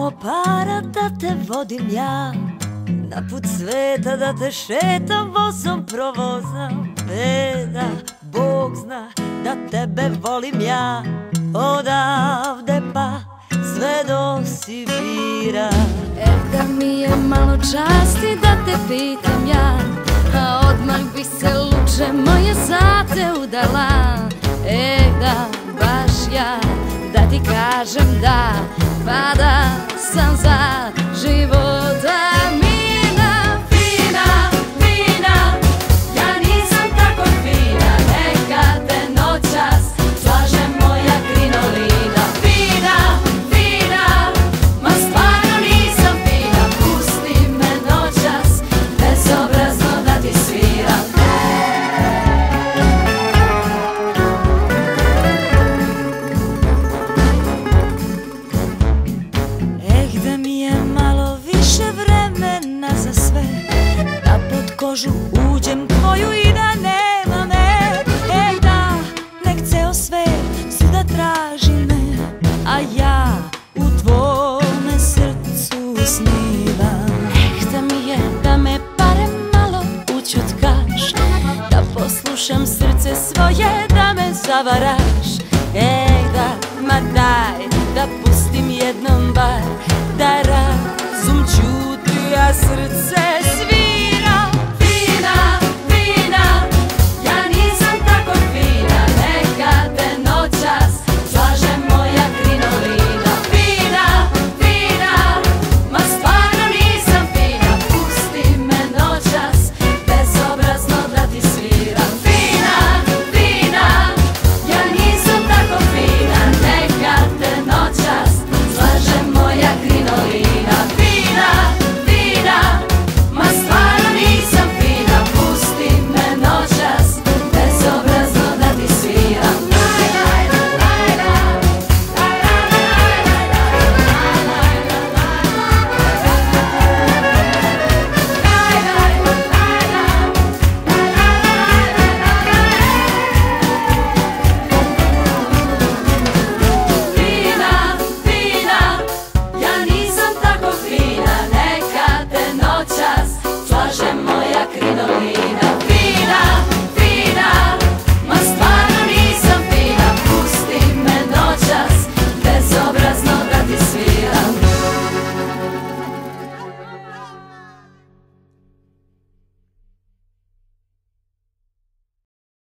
malo para da te vodim ja, na put sveta da te šetam, vozom provozam. Da Bog zna da tebe volim ja, odavde pa sve do Sibira. Da mi je malo časti da te pitam ja, a odmah bi se luče moje za te udala. Da baš ja da ti kažem da, pa da sam za života mina, fina, fina. Ja nisam tako fina, neka te noćas slaže moja krinolina. Fina, fina, ma stvarno nisam fina, pusti me noćas, bezobrazno da ti sviram. Da mi je malo više vremena za sve, da pod kožu uđem tvoju i da nema me. Da, nek ceo svet svuda traži me, a ja u tvome srcu snivam. Da mi je da me barem malo ućutkaš, da poslušam srce svoje, da me zavaraš. Da, ma daj, da pustim jednom bar, da razum ćuti, a srce